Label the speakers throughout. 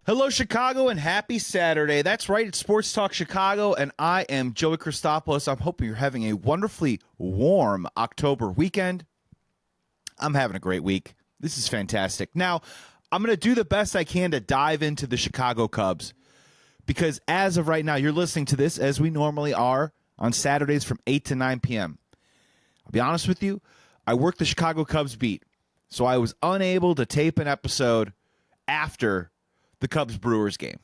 Speaker 1: Hello, Chicago, and happy Saturday. That's right, it's Sports Talk Chicago, and I am Joey Christopoulos. I'm hoping you're having a wonderfully warm October weekend. I'm having a great week. This is fantastic. Now, I'm going to do the best I can to dive into the Chicago Cubs, because as of right now, you're listening to this as we normally are on Saturdays from 8 to 9 p.m. I'll be honest with you, I work the Chicago Cubs beat, so I was unable to tape an episode after the Cubs-Brewers game,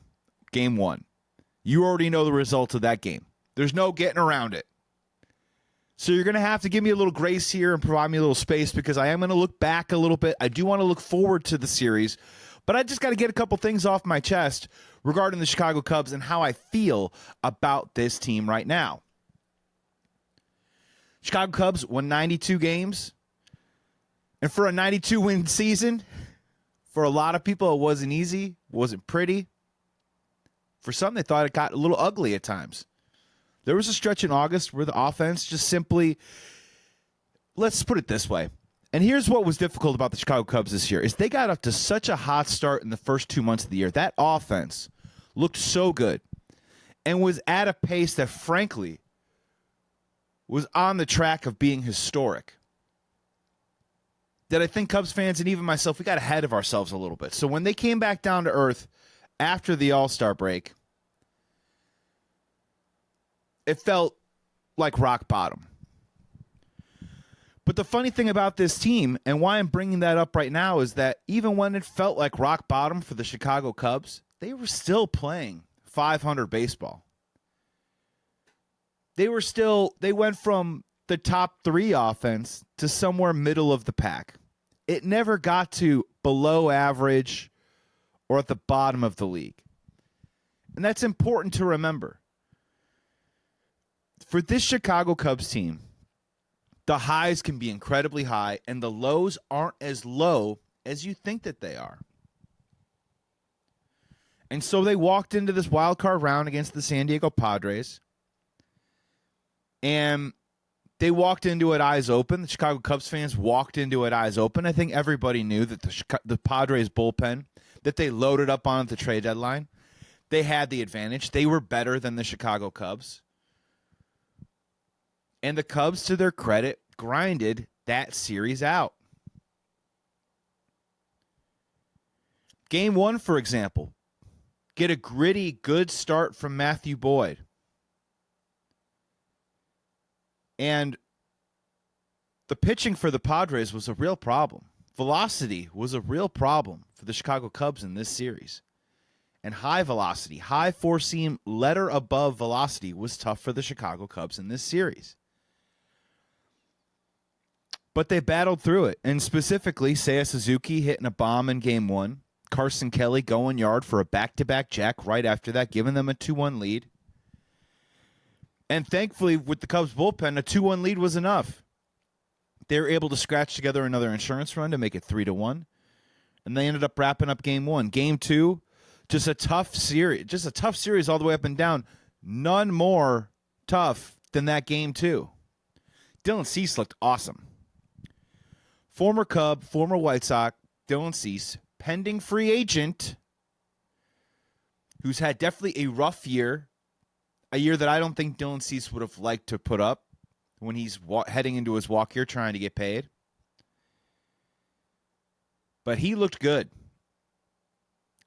Speaker 1: game one. You already know the results of that game. There's no getting around it. So you're going to have to give me a little grace here and provide me a little space, because I am going to look back a little bit. I do want to look forward to the series, but I just got to get a couple things off my chest regarding the Chicago Cubs and how I feel about this team right now. Chicago Cubs won 92 games, and for a 92-win season, for a lot of people, it wasn't easy, wasn't pretty. For some, they thought it got a little ugly at times. There was a stretch in August where the offense just simply, let's put it this way. And here's what was difficult about the Chicago Cubs this year, is they got up to such a hot start in the first 2 months of the year. That offense looked so good and was at a pace that, frankly, was on the track of being historic. That I think Cubs fans and even myself, we got ahead of ourselves a little bit. So when they came back down to earth after the All-Star break, it felt like rock bottom. But the funny thing about this team, and why I'm bringing that up right now, is that even when it felt like rock bottom for the Chicago Cubs, they were still playing .500 baseball. They went from the top three offense to somewhere middle of the pack. It never got to below average or at the bottom of the league. And that's important to remember. For this Chicago Cubs team, the highs can be incredibly high and the lows aren't as low as you think that they are. And so they walked into this wild card round against the San Diego Padres, and they walked into it eyes open. The Chicago Cubs fans walked into it eyes open. I think everybody knew that the Padres bullpen that they loaded up on at the trade deadline, they had the advantage. They were better than the Chicago Cubs. And the Cubs, to their credit, grinded that series out. Game one, for example, get a gritty, good start from Matthew Boyd. And the pitching for the Padres was a real problem. Velocity was a real problem for the Chicago Cubs in this series. And high velocity, high four-seam, letter above velocity was tough for the Chicago Cubs in this series. But they battled through it. And specifically, Seiya Suzuki hitting a bomb in game one. Carson Kelly going yard for a back-to-back jack right after that, giving them a 2-1 lead. And thankfully, with the Cubs bullpen, a 2-1 lead was enough. They were able to scratch together another insurance run to make it 3-1. And they ended up wrapping up game one. Game two, just a tough series all the way up and down. None more tough than that game two. Dylan Cease looked awesome. Former Cub, former White Sox, Dylan Cease, pending free agent, who's had definitely a rough year. A year that I don't think Dylan Cease would have liked to put up when he's heading into his walk year trying to get paid. But he looked good.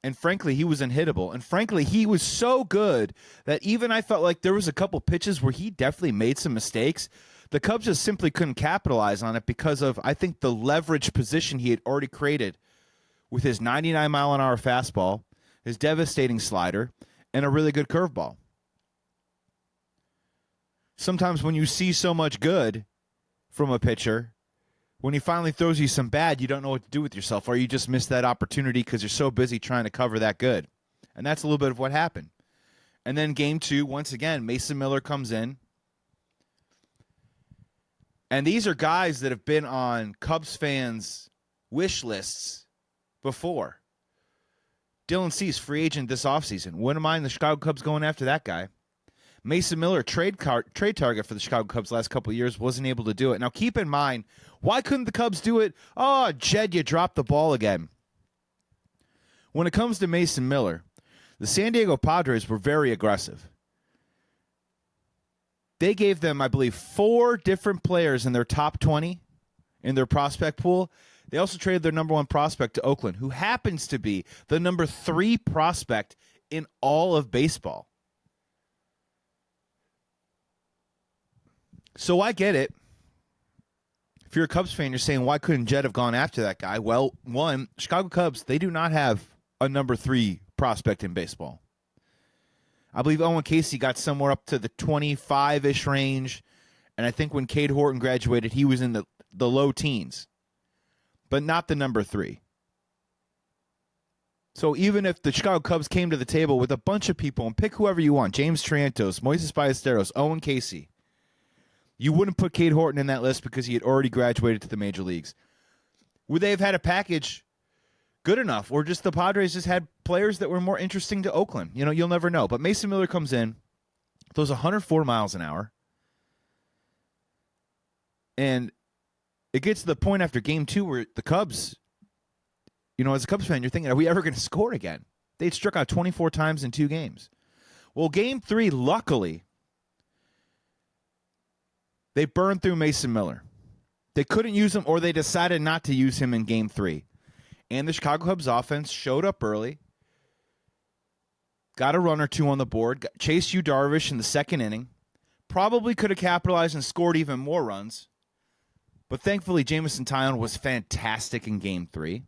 Speaker 1: And frankly, he was unhittable. And frankly, he was so good that even I felt like there was a couple pitches where he definitely made some mistakes. The Cubs just simply couldn't capitalize on it because of, I think, the leverage position he had already created with his 99-mile-an-hour fastball, his devastating slider, and a really good curveball. Sometimes when you see so much good from a pitcher, when he finally throws you some bad, you don't know what to do with yourself, or you just miss that opportunity because you're so busy trying to cover that good. And that's a little bit of what happened. And then game two, once again, Mason Miller comes in. And these are guys that have been on Cubs fans' wish lists before. Dylan Cease, free agent this offseason. Wouldn't mind the Chicago Cubs going after that guy. Mason Miller, trade target for the Chicago Cubs last couple of years, wasn't able to do it. Now, keep in mind, why couldn't the Cubs do it? Oh, Jed, you dropped the ball again. When it comes to Mason Miller, The San Diego Padres were very aggressive. They gave them, I believe, 4 different players in their top 20 in their prospect pool. They also traded their number 1 prospect to Oakland, who happens to be the number 3 prospect in all of baseball. So I get it. If you're a Cubs fan, you're saying, why couldn't Jed have gone after that guy? Well, one, Chicago Cubs, they do not have a number 3 prospect in baseball. I believe Owen Casey got somewhere up to the 25-ish range, and I think when Cade Horton graduated, he was in the low teens, but not the number 3. So even if the Chicago Cubs came to the table with a bunch of people, and pick whoever you want, James Triantos, Moises Ballesteros, Owen Casey, you wouldn't put Cade Horton in that list because he had already graduated to the major leagues. Would they have had a package good enough, or just the Padres just had players that were more interesting to Oakland? You know, you'll never know. But Mason Miller comes in, throws 104 miles an hour, and it gets to the point after game 2 where the Cubs, you know, as a Cubs fan, you're thinking, are we ever going to score again? They'd struck out 24 times in 2 games. Well, game 3, luckily, they burned through Mason Miller. They couldn't use him, or they decided not to use him in game 3. And the Chicago Cubs offense showed up early, got a run or 2 on the board, chased Yu Darvish in the 2nd inning, probably could have capitalized and scored even more runs. But thankfully, Jameson Taillon was fantastic in game 3.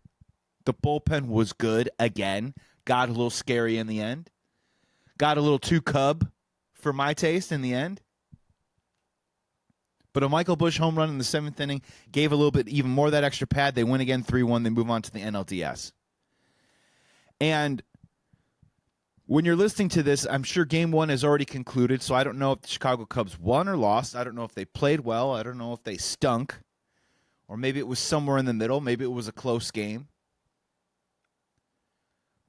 Speaker 1: The bullpen was good again. Got a little scary in the end. Got a little too Cub for my taste in the end. But a Michael Busch home run in the 7th inning gave a little bit even more of that extra pad. They win again 3-1. They move on to the NLDS. And when you're listening to this, I'm sure game 1 has already concluded, so I don't know if the Chicago Cubs won or lost. I don't know if they played well. I don't know if they stunk. Or maybe it was somewhere in the middle. Maybe it was a close game.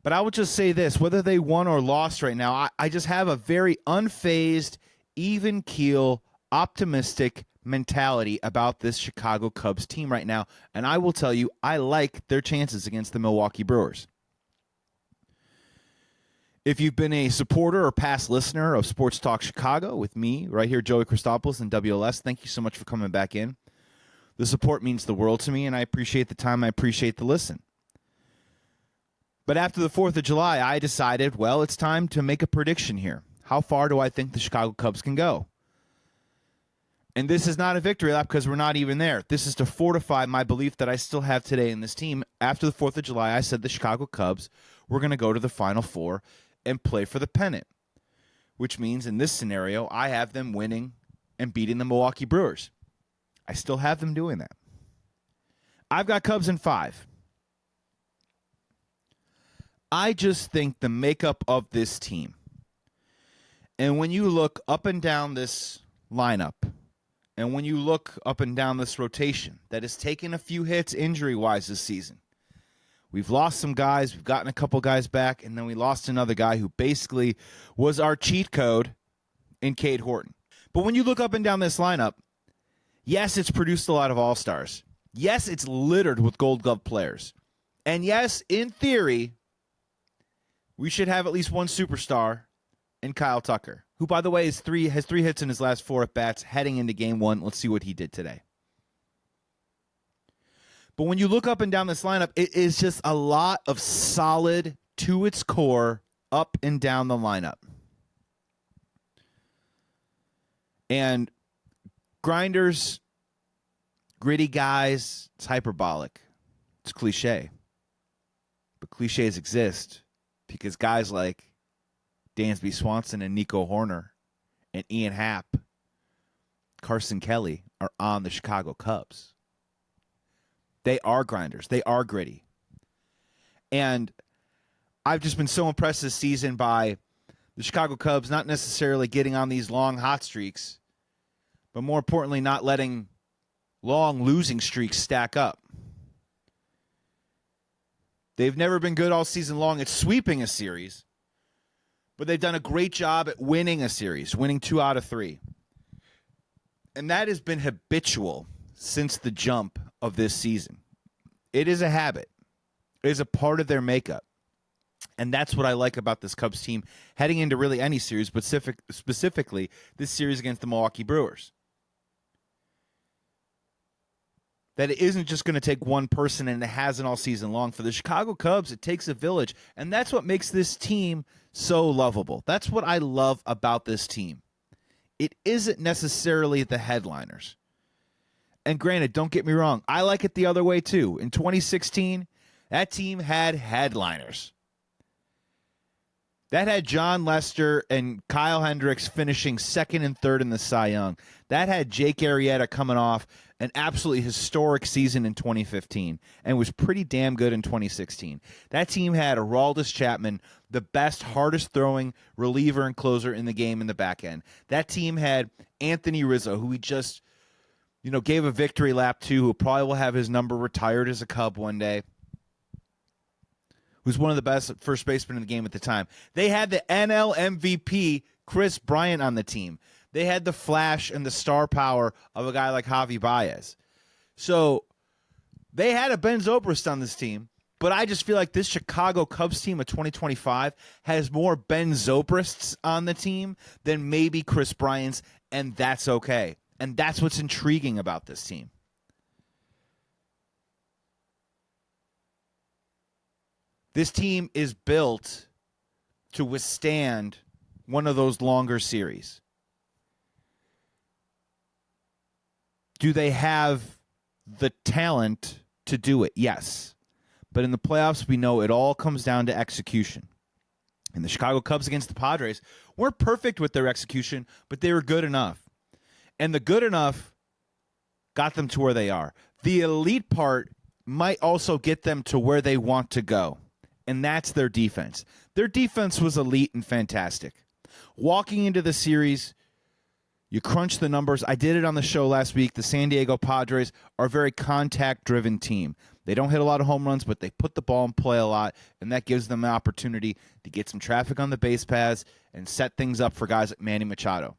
Speaker 1: But I would just say this, whether they won or lost right now, I just have a very unfazed, even keel, optimistic mentality about this Chicago Cubs team right now. And I will tell you, I like their chances against the Milwaukee Brewers. If you've been a supporter or past listener of Sports Talk Chicago with me right here, Joey Christopoulos and WLS, thank you so much for coming back in. The support means the world to me, and I appreciate the time. I appreciate the listen. But after the 4th of July, I decided, well, it's time to make a prediction here. How far do I think the Chicago Cubs can go? And this is not a victory lap because we're not even there. This is to fortify my belief that I still have today in this team. After the 4th of July, I said the Chicago Cubs were going to go to the Final Four and play for the pennant, which means in this scenario, I have them winning and beating the Milwaukee Brewers. I still have them doing that. I've got Cubs in 5. I just think the makeup of this team, and when you look up and down this lineup, and when you look up and down this rotation that has taken a few hits injury-wise this season, we've lost some guys, we've gotten a couple guys back, and then we lost another guy who basically was our cheat code in Cade Horton. But when you look up and down this lineup, yes, it's produced a lot of all-stars. Yes, it's littered with Gold Glove players. And yes, in theory, we should have at least one superstar in Kyle Tucker, who, by the way, has 3 hits in his last 4 at-bats heading into Game 1. Let's see what he did today. But when you look up and down this lineup, it is just a lot of solid, to its core, up and down the lineup. And grinders, gritty guys, it's hyperbolic. It's cliche. But cliches exist because guys like Dansby Swanson and Nico Horner and Ian Happ, Carson Kelly are on the Chicago Cubs. They are grinders. They are gritty. And I've just been so impressed this season by the Chicago Cubs not necessarily getting on these long hot streaks, but more importantly, not letting long losing streaks stack up. They've never been good all season long at sweeping a series, but they've done a great job at winning a series, winning 2 out of 3. And that has been habitual since the jump of this season. It is a habit. It is a part of their makeup. And that's what I like about this Cubs team heading into really any series, but specifically this series against the Milwaukee Brewers. That it isn't just going to take one person, and it hasn't all season long. For the Chicago Cubs, it takes a village, and that's what makes this team so lovable. That's what I love about this team. It isn't necessarily the headliners. And granted, don't get me wrong, I like it the other way too. In 2016, that team had headliners. That had John Lester and Kyle Hendricks finishing second and third in the Cy Young. That had Jake Arrieta coming off an absolutely historic season in 2015 and was pretty damn good in 2016. That team had Aroldis Chapman, the best, hardest-throwing reliever and closer in the game in the back end. That team had Anthony Rizzo, who we just gave a victory lap to, who probably will have his number retired as a Cub one day, who's one of the best first basemen in the game at the time. They had the NL MVP, Chris Bryant, on the team. They had the flash and the star power of a guy like Javi Baez. So they had a Ben Zobrist on this team, but I just feel like this Chicago Cubs team of 2025 has more Ben Zobrists on the team than maybe Chris Bryant's, and that's okay. And that's what's intriguing about this team. This team is built to withstand one of those longer series. Do they have the talent to do it? Yes. But in the playoffs, we know it all comes down to execution. And the Chicago Cubs against the Padres weren't perfect with their execution, but they were good enough. And the good enough got them to where they are. The elite part might also get them to where they want to go. And that's their defense. Their defense was elite and fantastic. Walking into the series, you crunch the numbers. I did it on the show last week. The San Diego Padres are a very contact-driven team. They don't hit a lot of home runs, but they put the ball in play a lot, and that gives them an opportunity to get some traffic on the base paths and set things up for guys like Manny Machado.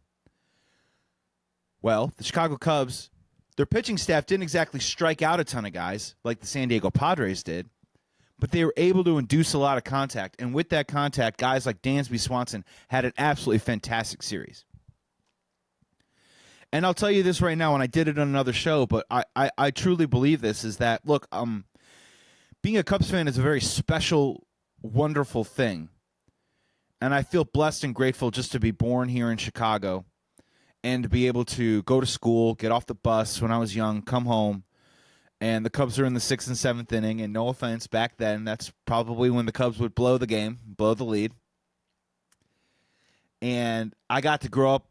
Speaker 1: Well, the Chicago Cubs, their pitching staff didn't exactly strike out a ton of guys like the San Diego Padres did, but they were able to induce a lot of contact. And with that contact, guys like Dansby Swanson had an absolutely fantastic series. And I'll tell you this right now, and I did it on another show, but I truly believe this, is that, look, being a Cubs fan is a very special, wonderful thing. And I feel blessed and grateful just to be born here in Chicago and to be able to go to school, get off the bus when I was young, come home, and the Cubs are in the 6th and 7th inning, and no offense, back then, that's probably when the Cubs would blow the game, blow the lead. And I got to grow up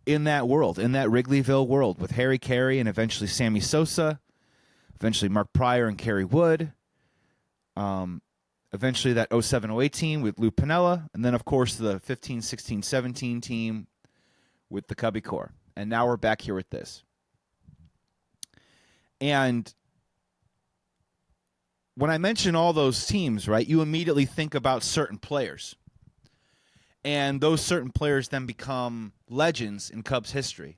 Speaker 1: in that world, in that Wrigleyville world, with Harry Carey and eventually Sammy Sosa, eventually Mark Pryor and Kerry Wood, eventually that 07-08 team with Lou Piniella, and then, of course, the 15, 16, 17 team with the Cubby Core. And now we're back here with this. And when I mention all those teams, right, you immediately think about certain players. And those certain players then become legends in Cubs history.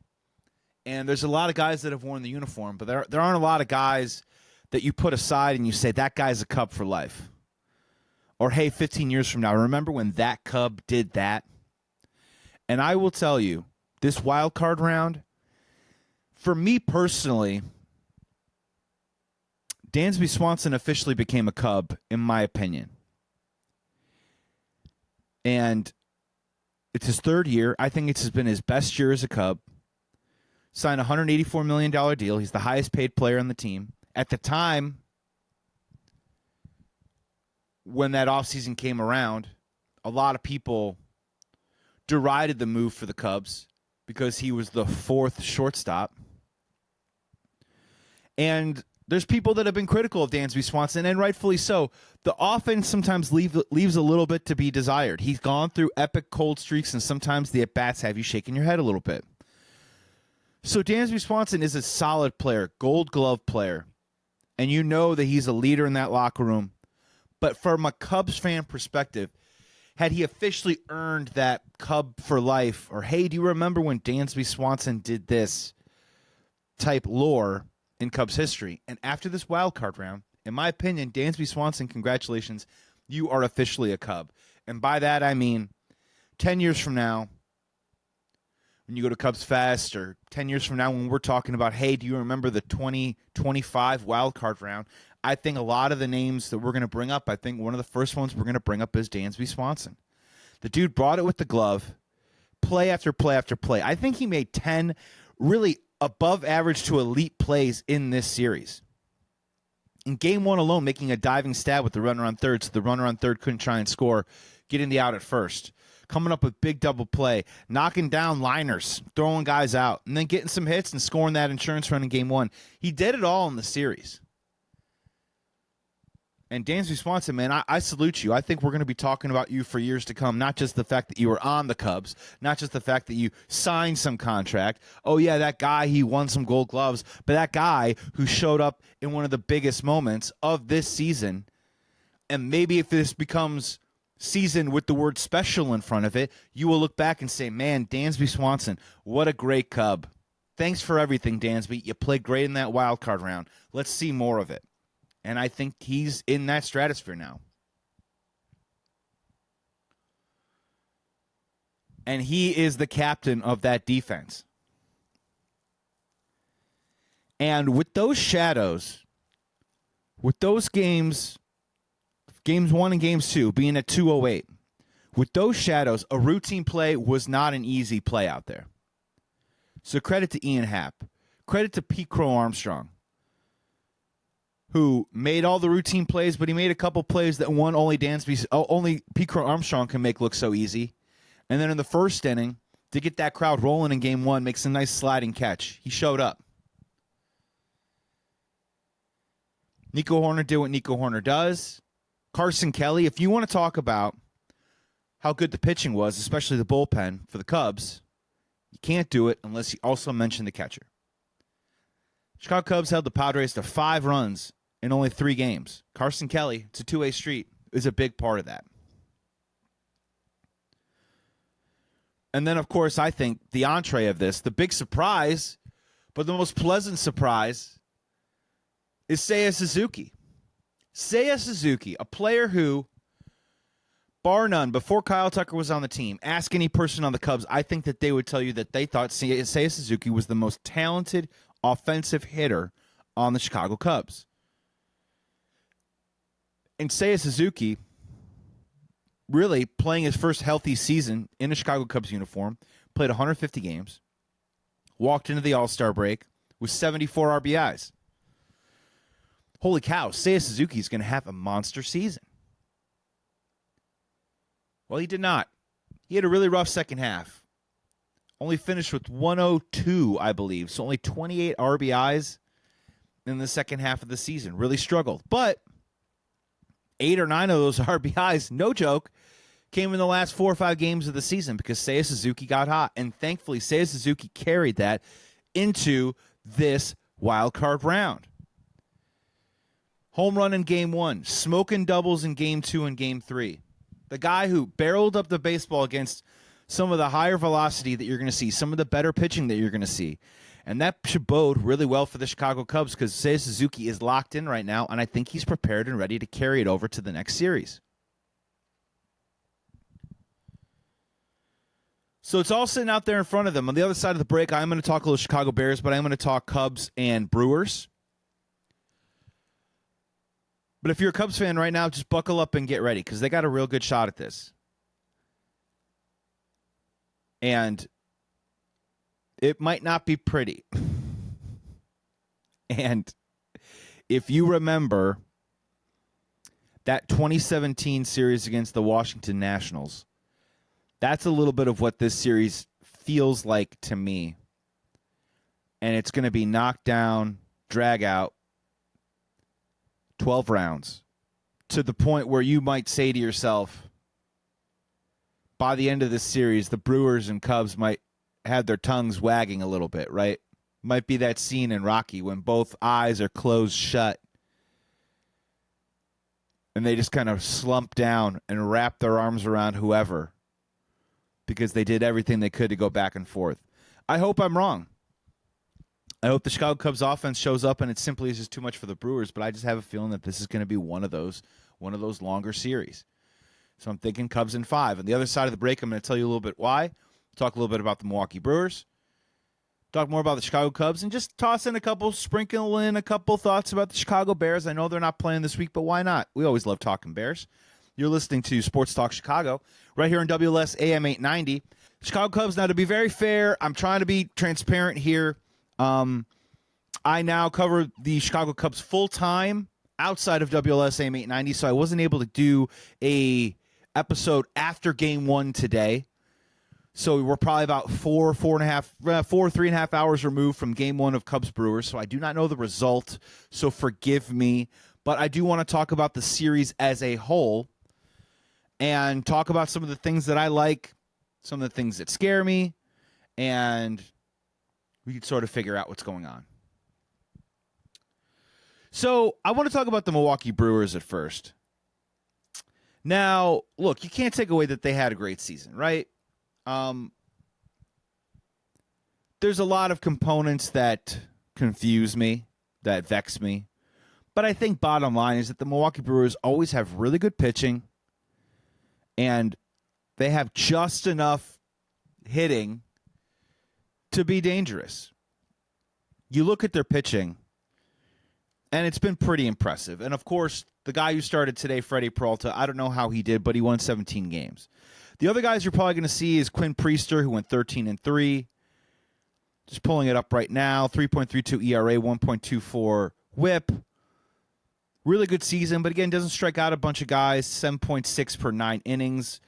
Speaker 1: And there's a lot of guys that have worn the uniform, but there aren't a lot of guys that you put aside and you say, that guy's a Cub for life. Or, hey, 15 years from now, remember when that Cub did that? And I will tell you, this wild card round, for me personally, Dansby Swanson officially became a Cub, in my opinion. And it's his third year. I think it's been his best year as a Cub. Signed a $184 million deal. He's the highest paid player on the team. At the time, when that offseason came around, a lot of people derided the move for the Cubs because he was the fourth shortstop. And there's people that have been critical of Dansby Swanson, and rightfully so. The offense sometimes leaves a little bit to be desired. He's gone through epic cold streaks, and sometimes the at-bats have you shaking your head a little bit. So Dansby Swanson is a solid player, gold glove player, and you know that he's a leader in that locker room. But from a Cubs fan perspective, had he officially earned that Cub for life, or, hey, do you remember when Dansby Swanson did this type lore in Cubs history? And after this wild card round, in my opinion, Dansby Swanson, congratulations, you are officially a Cub. And by that, I mean 10 years from now, when you go to Cubs Fest, or 10 years from now when we're talking about, hey, do you remember the 2025 wild card round? I think a lot of the names that we're going to bring up, I think one of the first ones we're going to bring up is Dansby Swanson. The dude brought it with the glove, play after play after play. I think he made 10 really above average to elite plays in this series. In game one alone, making a diving stab with the runner on third, so the runner on third couldn't try and score, getting the out at first. Coming up with big double play, knocking down liners, throwing guys out, and then getting some hits and scoring that insurance run in game one. He did it all in the series. And Dansby Swanson, man, I salute you. I think we're going to be talking about you for years to come, not just the fact that you were on the Cubs, not just the fact that you signed some contract. Oh, yeah, that guy, he won some gold gloves, but that guy who showed up in one of the biggest moments of this season, and maybe if this becomes season with the word special in front of it, you will look back and say, man, Dansby Swanson, what a great Cub. Thanks for everything, Dansby. You played great in that wild card round. Let's see more of it. And I think he's in that stratosphere now. And he is the captain of that defense. And with those shadows, with those games 1 and games 2 being at 208, with those shadows, a routine play was not an easy play out there. So credit to Ian Happ. Credit to Pete Crow-Armstrong, who made all the routine plays, but he made a couple plays that only Pete Crow-Armstrong can make look so easy. And then in the first inning, to get that crowd rolling in game 1, makes a nice sliding catch. He showed up. Nico Horner did what Nico Horner does. Carson Kelly, if you want to talk about how good the pitching was, especially the bullpen for the Cubs, you can't do it unless you also mention the catcher. Chicago Cubs held the Padres to 5 runs in only 3 games. Carson Kelly, it's a two-way street, is a big part of that. And then, of course, I think the entree of this, the big surprise, but the most pleasant surprise, is Seiya Suzuki. Seiya Suzuki, a player who, bar none, before Kyle Tucker was on the team, ask any person on the Cubs, I think that they would tell you that they thought Seiya Suzuki was the most talented offensive hitter on the Chicago Cubs. And Seiya Suzuki, really playing his first healthy season in a Chicago Cubs uniform, played 150 games, walked into the All-Star break with 74 RBIs. Holy cow, Seiya Suzuki is going to have a monster season. Well, he did not. He had a really rough second half. Only finished with 102, I believe. So only 28 RBIs in the second half of the season. Really struggled. But 8 or 9 of those RBIs, no joke, came in the last 4 or 5 games of the season because Seiya Suzuki got hot. And thankfully, Seiya Suzuki carried that into this wild card round. Home run in game 1. Smoking doubles in game 2 and game 3. The guy who barreled up the baseball against some of the higher velocity that you're going to see, some of the better pitching that you're going to see. And that should bode really well for the Chicago Cubs because Seiya Suzuki is locked in right now, and I think he's prepared and ready to carry it over to the next series. So it's all sitting out there in front of them. On the other side of the break, I'm going to talk a little Chicago Bears, but I'm going to talk Cubs and Brewers. But if you're a Cubs fan right now, just buckle up and get ready because they got a real good shot at this. And it might not be pretty. And if you remember that 2017 series against the Washington Nationals, that's a little bit of what this series feels like to me. And it's going to be knocked down, drag out, 12 rounds, to the point where you might say to yourself, by the end of this series, the Brewers and Cubs might have their tongues wagging a little bit, right? Might be that scene in Rocky when both eyes are closed shut and they just kind of slump down and wrap their arms around whoever because they did everything they could to go back and forth. I hope I'm wrong. I hope the Chicago Cubs offense shows up and it simply is just too much for the Brewers, but I just have a feeling that this is going to be one of those longer series. So I'm thinking Cubs in 5. On the other side of the break, I'm going to tell you a little bit why, talk a little bit about the Milwaukee Brewers, talk more about the Chicago Cubs, and just sprinkle in a couple thoughts about the Chicago Bears. I know they're not playing this week, but why not? We always love talking Bears. You're listening to Sports Talk Chicago right here on WLS AM 890. Chicago Cubs, now to be very fair, I'm trying to be transparent here. I now cover the Chicago Cubs full-time outside of WLS AM 890, so I wasn't able to do a episode after Game 1 today. So we're probably about 3.5 hours removed from Game 1 of Cubs Brewers, so I do not know the result, so forgive me. But I do want to talk about the series as a whole and talk about some of the things that I like, some of the things that scare me, and we can sort of figure out what's going on. So I want to talk about the Milwaukee Brewers at first. Now, look, you can't take away that they had a great season, right? There's a lot of components that confuse me, that vex me. But I think bottom line is that the Milwaukee Brewers always have really good pitching, and they have just enough hitting to be dangerous. You look at their pitching, and it's been pretty impressive. And, of course, the guy who started today, Freddie Peralta, I don't know how he did, but he won 17 games. The other guys you're probably going to see is Quinn Priester, who went 13-3. Just pulling it up right now, 3.32 ERA, 1.24 whip. Really good season, but again, doesn't strike out a bunch of guys, 7.6 per 9 innings.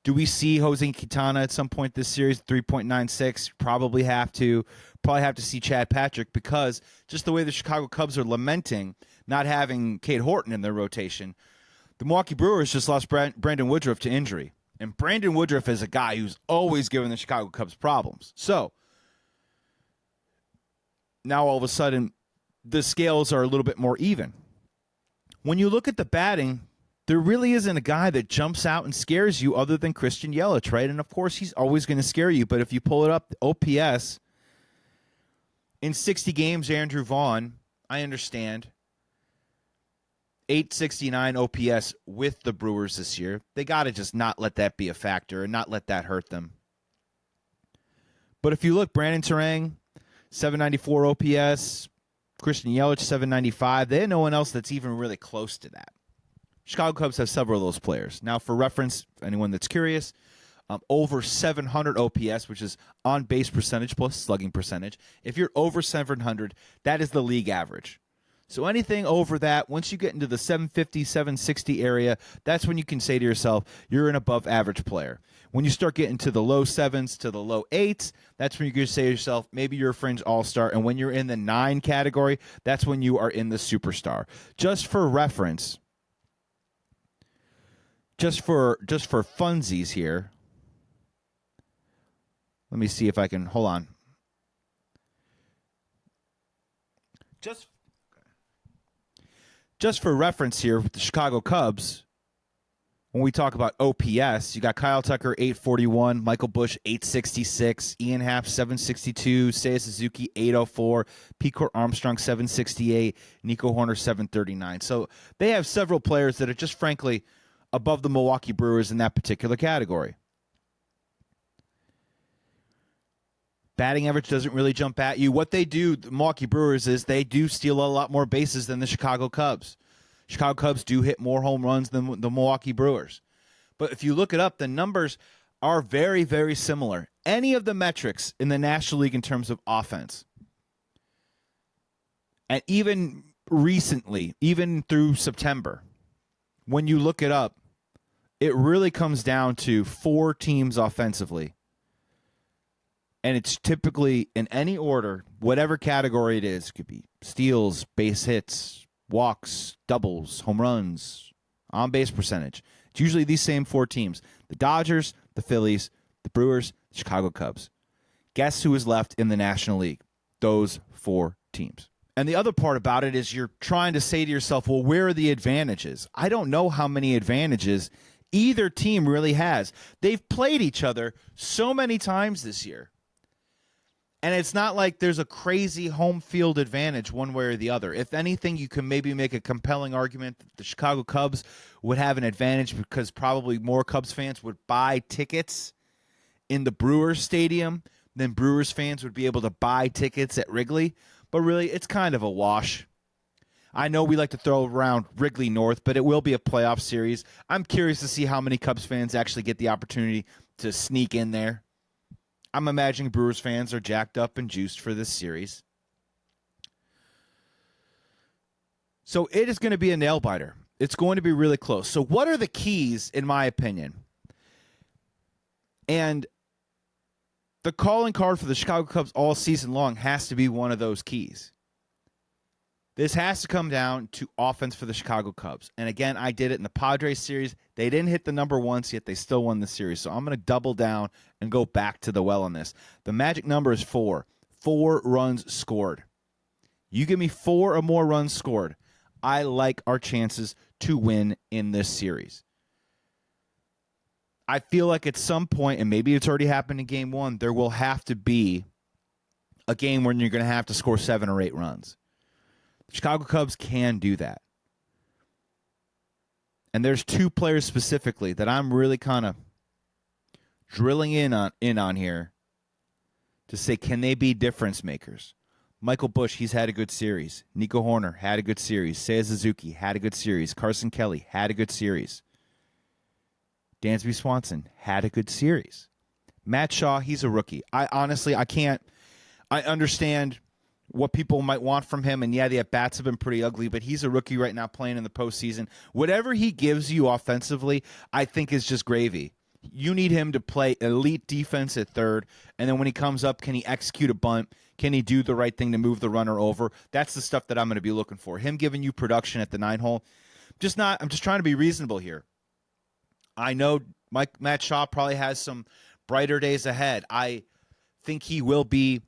Speaker 1: Do we see Jose Quintana at some point this series, 3.96? Probably have to. Probably have to see Chad Patrick because just the way the Chicago Cubs are lamenting not having Cade Horton in their rotation, the Milwaukee Brewers just lost Brandon Woodruff to injury. And Brandon Woodruff is a guy who's always given the Chicago Cubs problems. So now all of a sudden the scales are a little bit more even. When you look at the batting, there really isn't a guy that jumps out and scares you other than Christian Yelich, right? And, of course, he's always going to scare you. But if you pull it up, OPS, in 60 games, Andrew Vaughn, I understand, 869 OPS with the Brewers this year. They got to just not let that be a factor and not let that hurt them. But if you look, Brandon Terang, 794 OPS, Christian Yelich, 795. They have no one else that's even really close to that. Chicago Cubs have several of those players. Now, for reference, anyone that's curious, over 700 OPS, which is on-base percentage plus slugging percentage. If you're over 700, that is the league average. So anything over that, once you get into the 750, 760 area, that's when you can say to yourself, you're an above-average player. When you start getting to the low 7s to the low 8s, that's when you can say to yourself, maybe you're a fringe all-star. And when you're in the 9 category, that's when you are in the superstar. Just for reference, just for funsies here, let me see if I can, hold on. Just for reference here with the Chicago Cubs, when we talk about OPS, you got Kyle Tucker, 841, Michael Busch, 866, Ian Happ, 762, Seiya Suzuki, 804, P. Crow-Armstrong, 768, Nico Horner, 739. So they have several players that are just frankly above the Milwaukee Brewers in that particular category. Batting average doesn't really jump at you. What they do, the Milwaukee Brewers, is they do steal a lot more bases than the Chicago Cubs. Chicago Cubs do hit more home runs than the Milwaukee Brewers. But if you look it up, the numbers are very, very similar. Any of the metrics in the National League in terms of offense, and even recently, even through September, when you look it up, it really comes down to 4 teams offensively. And it's typically in any order, whatever category it is. It could be steals, base hits, walks, doubles, home runs, on-base percentage. It's usually these same 4 teams. The Dodgers, the Phillies, the Brewers, the Chicago Cubs. Guess who is left in the National League? Those 4 teams. And the other part about it is you're trying to say to yourself, well, where are the advantages? I don't know how many advantages either team really has. They've played each other so many times this year. And it's not like there's a crazy home field advantage one way or the other. If anything, you can maybe make a compelling argument that the Chicago Cubs would have an advantage because probably more Cubs fans would buy tickets in the Brewers stadium than Brewers fans would be able to buy tickets at Wrigley. But really, it's kind of a wash. I know we like to throw around Wrigley North, but it will be a playoff series. I'm curious to see how many Cubs fans actually get the opportunity to sneak in there. I'm imagining Brewers fans are jacked up and juiced for this series. So it is going to be a nail-biter. It's going to be really close. So what are the keys, in my opinion? And the calling card for the Chicago Cubs all season long has to be one of those keys. This has to come down to offense for the Chicago Cubs. And again, I did it in the Padres series. They didn't hit the number once, yet they still won the series. So I'm going to double down and go back to the well on this. The magic number is 4. 4 runs scored. You give me 4 or more runs scored, I like our chances to win in this series. I feel like at some point, and maybe it's already happened in game 1, there will have to be a game when you're going to have to score 7 or 8 runs. Chicago Cubs can do that. And there's 2 players specifically that I'm really kind of drilling in on here to say, can they be difference makers? Michael Busch, he's had a good series. Nico Horner had a good series. Seiya Suzuki had a good series. Carson Kelly had a good series. Dansby Swanson had a good series. Matt Shaw, he's a rookie. I understand what people might want from him, and yeah, the at-bats have been pretty ugly, but he's a rookie right now playing in the postseason. Whatever he gives you offensively, I think is just gravy. You need him to play elite defense at third, and then when he comes up, can he execute a bunt? Can he do the right thing to move the runner over? That's the stuff that I'm going to be looking for. Him giving you production at the 9-hole. I'm just trying to be reasonable here. I know Matt Shaw probably has some brighter days ahead. I think he will be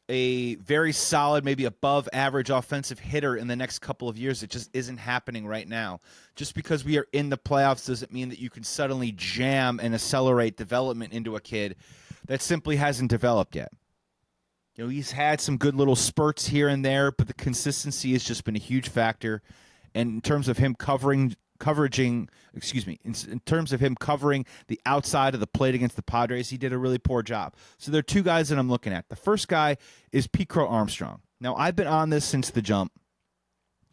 Speaker 1: a very solid, maybe above average offensive hitter in the next couple of years. It just isn't happening right now. Just because we are in the playoffs doesn't mean that you can suddenly jam and accelerate development into a kid that simply hasn't developed yet. You know, he's had some good little spurts here and there, but the consistency has just been a huge factor. And in terms of him covering the outside of the plate against the Padres, he did a really poor job. So there are 2 guys that I'm looking at. The first guy is Crow-Armstrong. Now, I've been on this since the jump,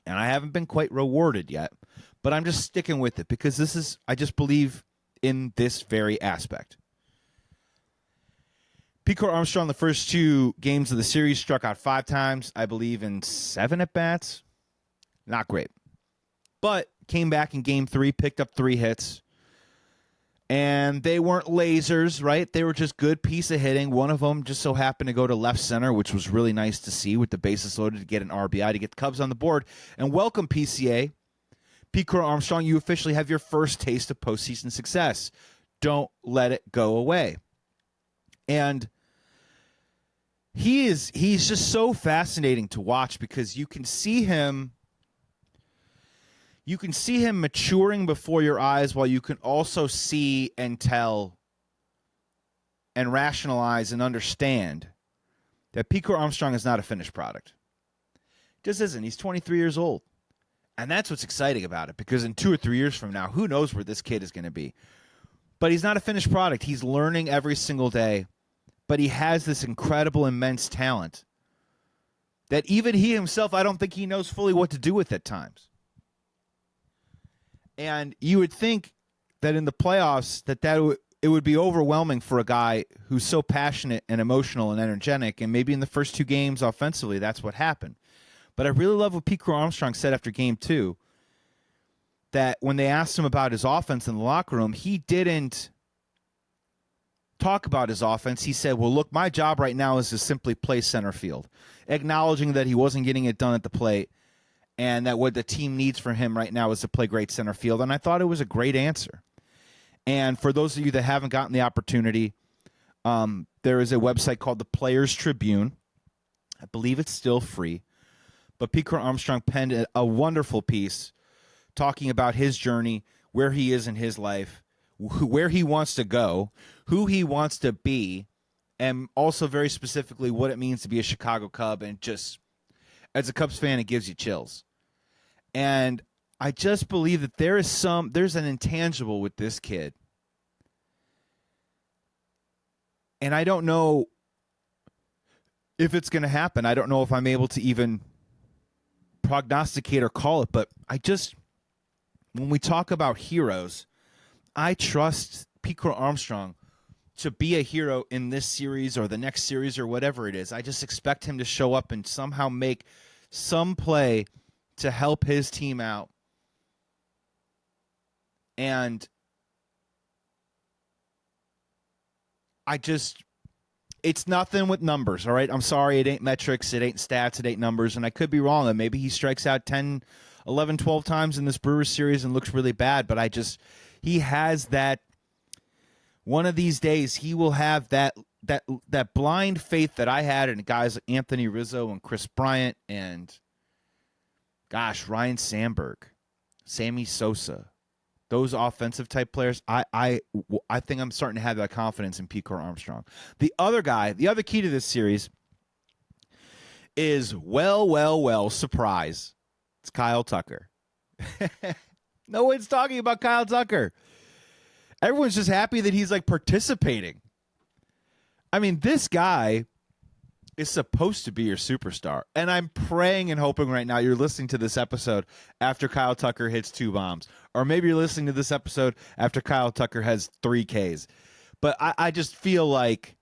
Speaker 1: and I haven't been quite rewarded yet, but I'm just sticking with it because I just believe in this very aspect. Crow-Armstrong, the first 2 games of the series, struck out 5 times, I believe, in 7 at-bats. Not great. But came back in game 3, picked up 3 hits. And they weren't lasers, right? They were just good piece of hitting. One of them just so happened to go to left center, which was really nice to see with the bases loaded to get an RBI to get the Cubs on the board. And welcome, PCA. Crow-Armstrong, you officially have your first taste of postseason success. Don't let it go away. And he's just so fascinating to watch because you can see him maturing before your eyes while you can also see and tell and rationalize and understand that Crow-Armstrong is not a finished product. Just isn't. He's 23 years old. And that's what's exciting about it because in 2 or 3 years from now, who knows where this kid is going to be. But he's not a finished product. He's learning every single day. But he has this incredible, immense talent that even he himself, I don't think he knows fully what to do with at times. And you would think that in the playoffs it would be overwhelming for a guy who's so passionate and emotional and energetic, and maybe in the first 2 games offensively, that's what happened. But I really love what Crow-Armstrong said after game 2, that when they asked him about his offense in the locker room, he didn't talk about his offense. He said, well, look, my job right now is to simply play center field, acknowledging that he wasn't getting it done at the plate and that what the team needs from him right now is to play great center field. And I thought it was a great answer. And for those of you that haven't gotten the opportunity, there is a website called the Players Tribune. I believe it's still free. But Crow-Armstrong penned a wonderful piece talking about his journey, where he is in his life, where he wants to go, who he wants to be, and also very specifically what it means to be a Chicago Cub. And just as a Cubs fan, it gives you chills. And I just believe that there's an intangible with this kid. And I don't know if it's going to happen. I don't know if I'm able to even prognosticate or call it, but when we talk about heroes, I trust Crow-Armstrong to be a hero in this series or the next series or whatever it is. I just expect him to show up and somehow make some play to help his team out. And it's nothing with numbers, all right? I'm sorry, it ain't metrics, it ain't stats, it ain't numbers, and I could be wrong, and maybe he strikes out 10, 11, 12 times in this Brewers series and looks really bad, but he has that, one of these days, he will have that blind faith that I had in guys like Anthony Rizzo and Chris Bryant and, Ryan Sandberg, Sammy Sosa, those offensive type players. I think I'm starting to have that confidence in Crow-Armstrong. The other key to this series is surprise. It's Kyle Tucker. No one's talking about Kyle Tucker. Everyone's just happy that he's participating. I mean, this guy is supposed to be your superstar. And I'm praying and hoping right now you're listening to this episode after Kyle Tucker hits 2 bombs. Or maybe you're listening to this episode after Kyle Tucker has 3 Ks. But I just feel like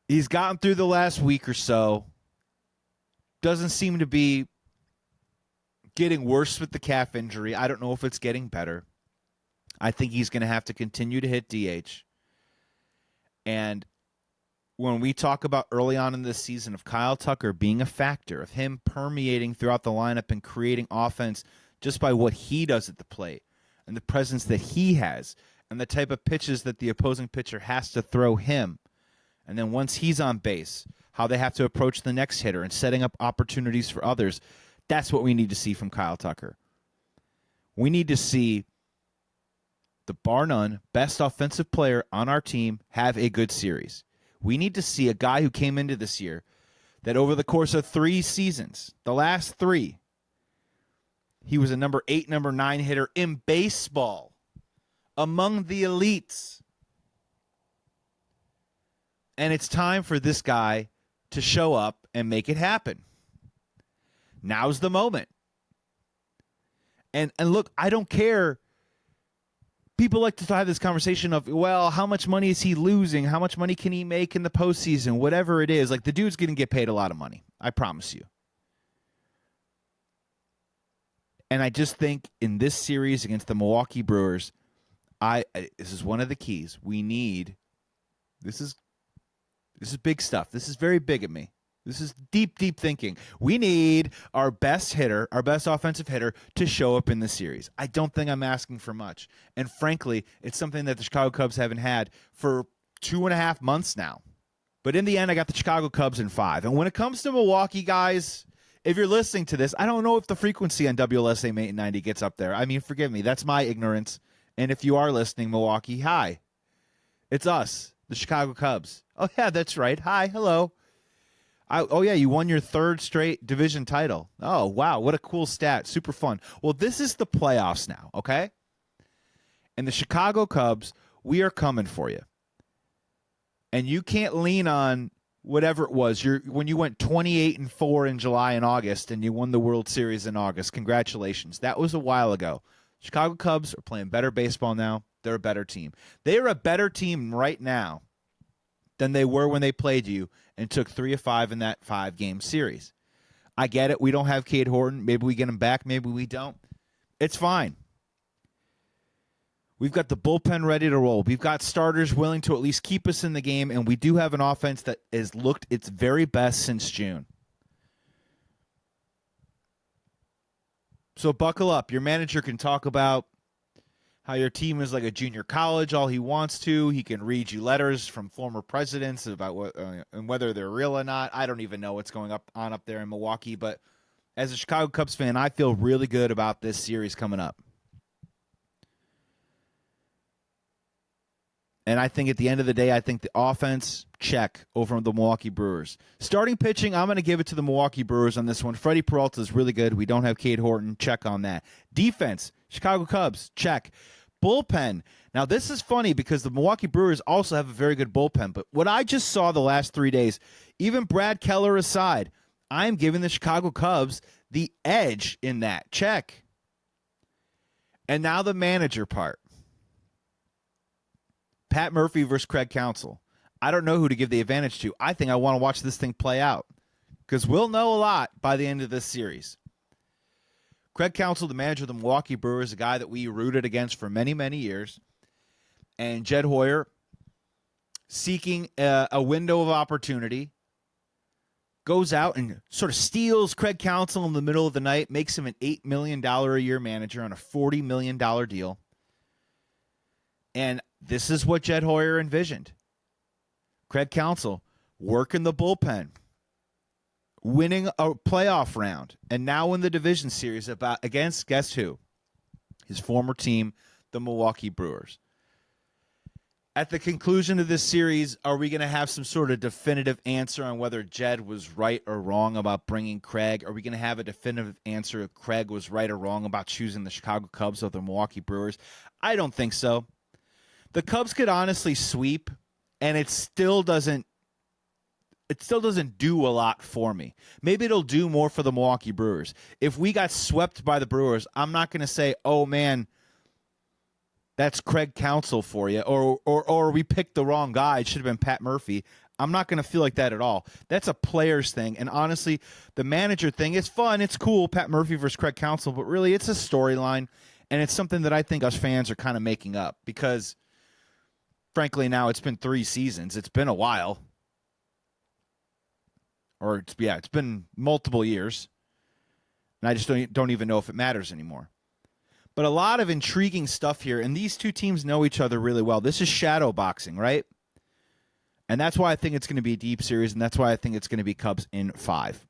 Speaker 1: he's gotten through the last week or so. Doesn't seem to be getting worse with the calf injury. I don't know if it's getting better. I think he's going to have to continue to hit DH. And when we talk about early on in this season of Kyle Tucker being a factor, of him permeating throughout the lineup and creating offense just by what he does at the plate and the presence that he has and the type of pitches that the opposing pitcher has to throw him. And then once he's on base, how they have to approach the next hitter and setting up opportunities for others. That's what we need to see from Kyle Tucker. We need to see the bar none best offensive player on our team have a good series. We need to see a guy who came into this year that over the course of 3 seasons, the last 3, he was a number 8, number 9 hitter in baseball, among the elites. And it's time for this guy to show up and make it happen. Now's the moment. And look, I don't care. People like to have this conversation of, well, how much money is he losing? How much money can he make in the postseason? Whatever it is. The dude's going to get paid a lot of money. I promise you. And I just think in this series against the Milwaukee Brewers, this is one of the keys. This is big stuff. This is very big at me. This is deep, deep thinking. We need our best hitter, our best offensive hitter, to show up in the series. I don't think I'm asking for much. And frankly, it's something that the Chicago Cubs haven't had for 2.5 months now. But in the end, I got the Chicago Cubs in 5. And when it comes to Milwaukee, guys, if you're listening to this, I don't know if the frequency on WLSA 890 gets up there. I mean, forgive me. That's my ignorance. And if you are listening, Milwaukee, hi. It's us, the Chicago Cubs. Oh, yeah, that's right. Hi, hello. You won your 3rd straight division title. Oh, wow, what a cool stat. Super fun. Well, this is the playoffs now, okay? And the Chicago Cubs, we are coming for you. And you can't lean on whatever it was. When you went 28-4 in July and August and you won the World Series in August. Congratulations. That was a while ago. Chicago Cubs are playing better baseball now. They're a better team. They are a better team right now than they were when they played you and took 3 of 5 in that 5-game series. I get it. We don't have Cade Horton. Maybe we get him back. Maybe we don't. It's fine. We've got the bullpen ready to roll. We've got starters willing to at least keep us in the game, and we do have an offense that has looked its very best since June. So buckle up. Your manager can talk about how your team is like a junior college all he wants to. He can read you letters from former presidents about what and whether they're real or not. I don't even know what's going on up there in Milwaukee. But as a Chicago Cubs fan, I feel really good about this series coming up. And I think at the end of the day, I think the offense, check over on the Milwaukee Brewers. Starting pitching, I'm going to give it to the Milwaukee Brewers on this one. Freddie Peralta is really good. We don't have Cade Horton. Check on that. Defense, Chicago Cubs, check. Bullpen. Now, this is funny because the Milwaukee Brewers also have a very good bullpen. But what I just saw the last 3 days, even Brad Keller aside, I'm giving the Chicago Cubs the edge in that. Check. And now the manager part. Pat Murphy versus Craig Counsell. I don't know who to give the advantage to. I think I want to watch this thing play out because we'll know a lot by the end of this series. Craig Counsell, the manager of the Milwaukee Brewers, a guy that we rooted against for many, many years. And Jed Hoyer seeking a window of opportunity, goes out and sort of steals Craig Counsell in the middle of the night, makes him an $8 million a year manager on a $40 million deal. And this is what Jed Hoyer envisioned. Craig Counsell working the bullpen, winning a playoff round, and now in the division series against, guess who? His former team, the Milwaukee Brewers. At the conclusion of this series, are we going to have some sort of definitive answer on whether Jed was right or wrong about bringing Craig? Are we going to have a definitive answer if Craig was right or wrong about choosing the Chicago Cubs over the Milwaukee Brewers? I don't think so. The Cubs could honestly sweep, and it still doesn't do a lot for me. Maybe it'll do more for the Milwaukee Brewers. If we got swept by the Brewers, I'm not going to say, oh, man, that's Craig Counsell for you, or we picked the wrong guy. It should have been Pat Murphy. I'm not going to feel like that at all. That's a player's thing. And honestly, the manager thing is fun. It's cool, Pat Murphy versus Craig Counsell, but really it's a storyline, and it's something that I think us fans are kind of making up because, frankly, now it's been 3 seasons. It's been a while. Or, it's been multiple years. And I just don't even know if it matters anymore. But a lot of intriguing stuff here, and these two teams know each other really well. This is shadow boxing, right? And that's why I think it's going to be a deep series, and that's why I think it's going to be Cubs in 5.